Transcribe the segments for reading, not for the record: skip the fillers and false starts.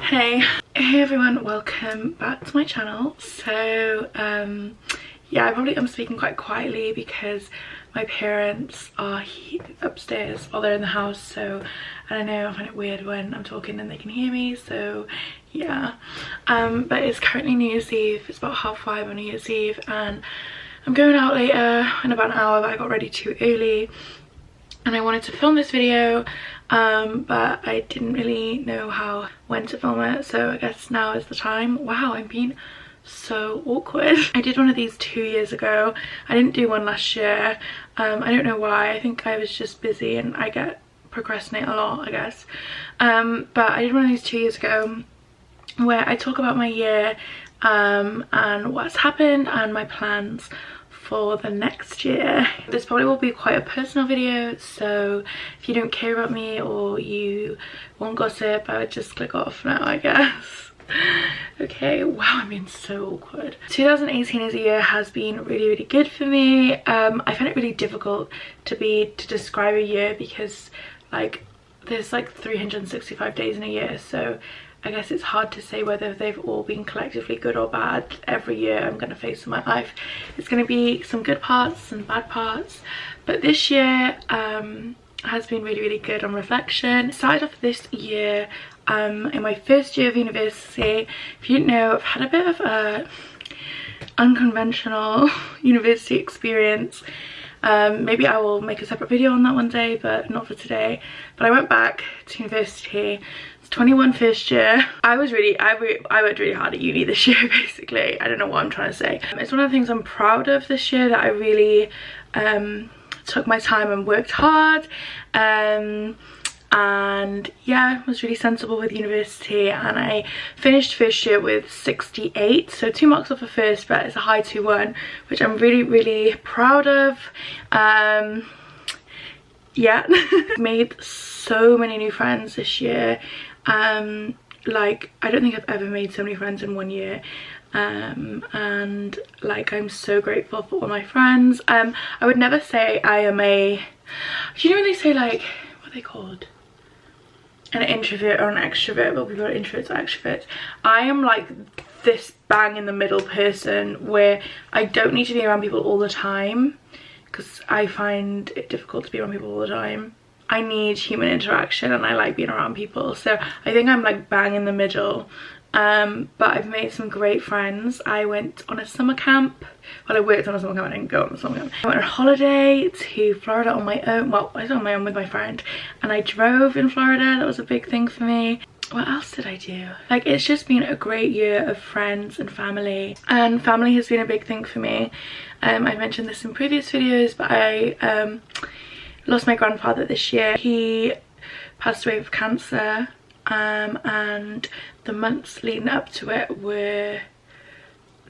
Hey everyone, welcome back to my channel. So yeah, I'm speaking quite quietly because my parents are upstairs while they're in the house, so I don't know, I find it weird when I'm talking and they can hear me, so yeah. But it's currently New Year's Eve. It's about 5:30 on New Year's Eve and I'm going out later in about an hour, but I got ready too early and I wanted to film this video, but I didn't really know when to film it, so I guess now is the time. Wow, I'm being so awkward. I did one of these 2 years ago. I didn't do one last year. I don't know why. I think I was just busy and I procrastinate a lot, I guess. But I did one of these 2 years ago where I talk about my year and what's happened and my plans for the next year. This probably will be quite a personal video, so if you don't care about me or you want gossip, I would just click off now, I guess. Okay, wow, I'm being so awkward. 2018 as a year has been really good for me. I find it really difficult to describe a year because there's 365 days in a year, so I guess it's hard to say whether they've all been collectively good or bad. Every year I'm going to face in my life, it's going to be some good parts and bad parts, but this year has been really good on reflection. Started off this year in my first year of university. If you didn't know, I've had a bit of a unconventional university experience. Maybe I will make a separate video on that one day, but not for today. But I went back to university. It's 21 first year. I worked really hard at uni this year, basically. I don't know what I'm trying to say. It's one of the things I'm proud of this year, that I really took my time and worked hard. And yeah, was really sensible with university, and I finished first year with 68, so 2 marks off of first, but it's a high 2-1, which I'm really proud of. Yeah. Made so many new friends this year. I don't think I've ever made so many friends in 1 year. And I'm so grateful for all my friends. I would never say I am do you know when they say what are they called? An introvert or an extrovert, but people are introverts or extroverts. I am this bang in the middle person where I don't need to be around people all the time because I find it difficult to be around people all the time. I need human interaction and I like being around people, so I think I'm bang in the middle. But I've made some great friends. I went on a summer camp. Well, I worked on a summer camp, I didn't go on a summer camp. I went on a holiday to Florida on my own. Well, I was on my own with my friend, and I drove in Florida. That was a big thing for me. What else did I do? It's just been a great year of friends and family has been a big thing for me. I mentioned this in previous videos, but I lost my grandfather this year. He passed away with cancer. And the months leading up to it were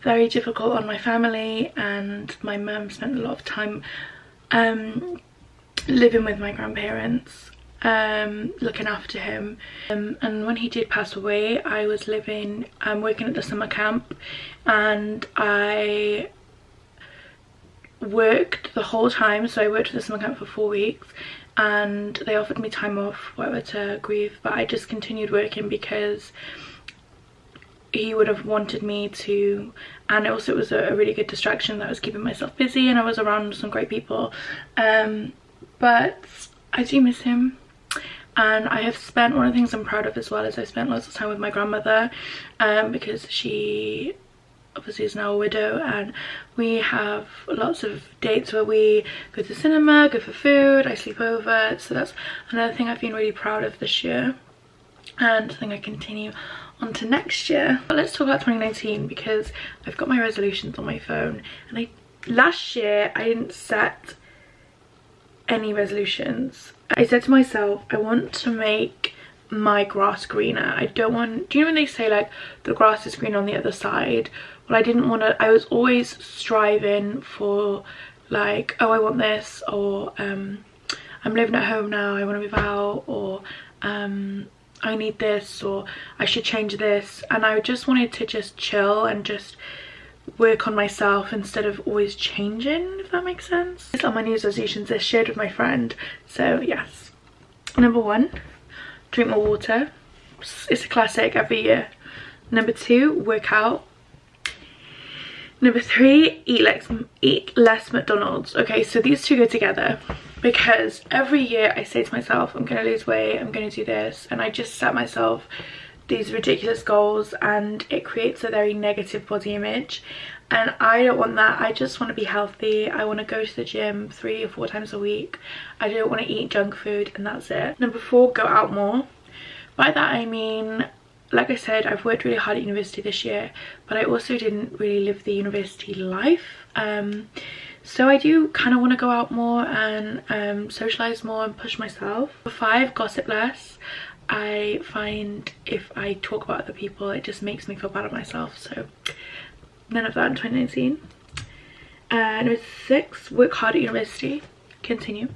very difficult on my family, and my mum spent a lot of time living with my grandparents, looking after him. And when he did pass away, I was working at the summer camp, and I worked the whole time. So I worked at the summer camp for 4 weeks, and they offered me time off, whatever, to grieve, but I just continued working because he would have wanted me to, and also it was a really good distraction that I was keeping myself busy and I was around some great people. But I do miss him, and I have spent, one of the things I'm proud of as well is I spent lots of time with my grandmother, because she obviously is now a widow, and we have lots of dates where we go to the cinema, go for food, I sleep over. So that's another thing I've been really proud of this year, and I think I continue on to next year. But let's talk about 2019 because I've got my resolutions on my phone, and last year I didn't set any resolutions. I said to myself, I want to make my grass greener. I don't want, do you know when they say the grass is green on the other side? Well, I didn't want to, I was always striving for oh, I want this, or I'm living at home now, I want to move out, or I need this, or I should change this. And I just wanted to just chill and just work on myself instead of always changing, if that makes sense. These are my New Year's resolutions. They're shared with my friend, so yes. Number 1, drink more water. it's a classic every year. Number 2, work out. Number 3, eat less McDonald's. Okay, so these two go together because every year I say to myself, I'm going to lose weight, I'm going to do this, and I just set myself these ridiculous goals and it creates a very negative body image, and I don't want that. I just want to be healthy. I want to go to the gym 3 or 4 times a week. I don't want to eat junk food, and that's it. Number 4, go out more. By that I mean, like I said, I've worked really hard at university this year, but I also didn't really live the university life. So I do kind of want to go out more and socialise more and push myself. Number 5, gossip less. I find if I talk about other people, it just makes me feel bad at myself. So none of that in 2019. Number 6, work hard at university. Continue.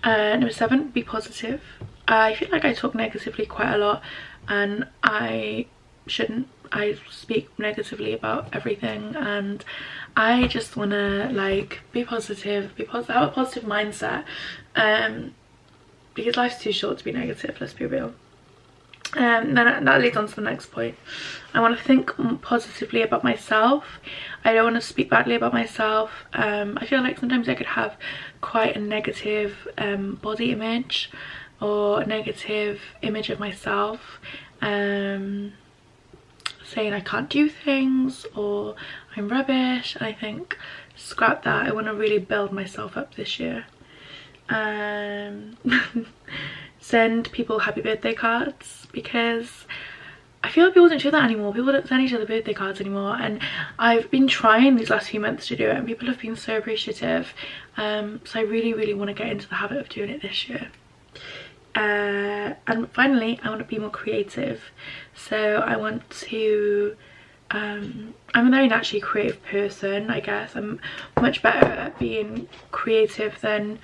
Number 7, be positive. I feel like I talk negatively quite a lot, and I shouldn't. I speak negatively about everything, and I just want to like be positive, have a positive mindset, because life's too short to be negative, let's be real. Then that leads on to the next point. I want to think positively about myself. I don't want to speak badly about myself. I feel like sometimes I could have quite a negative body image, or a negative image of myself, saying I can't do things or I'm rubbish. And I think, scrap that. I want to really build myself up this year. Send people happy birthday cards, because I feel like people don't do that anymore. People don't send each other birthday cards anymore, and I've been trying these last few months to do it, and people have been so appreciative. So I really want to get into the habit of doing it this year. And finally, I want to be more creative. So I want to I'm a very naturally creative person, I guess. I'm much better at being creative than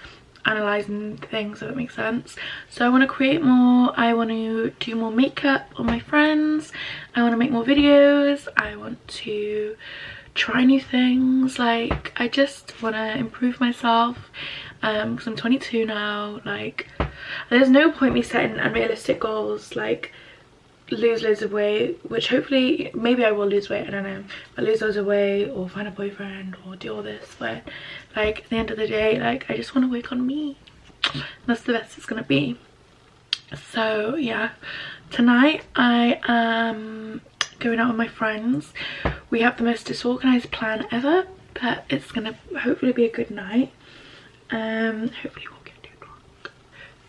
analysing things, if that makes sense. So I want to create more. I want to do more makeup on my friends. I want to make more videos. I want to try new things. Like, I just want to improve myself, because I'm 22 now. Like, there's no point me setting unrealistic goals like lose loads of weight, which hopefully maybe I will lose weight, I don't know, but lose loads of weight or find a boyfriend or do all this. But like, at the end of the day, like, I just want to work on me. That's the best it's gonna be. So yeah, tonight I am going out with my friends. We have the most disorganized plan ever, but it's gonna hopefully be a good night. Hopefully we'll get too drunk.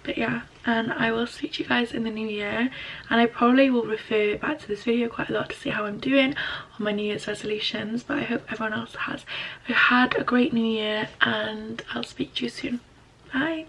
But yeah, and I will speak to you guys in the new year, and I probably will refer back to this video quite a lot to see how I'm doing on my New Year's resolutions. But I hope everyone else has had a great new year, and I'll speak to you soon. Bye.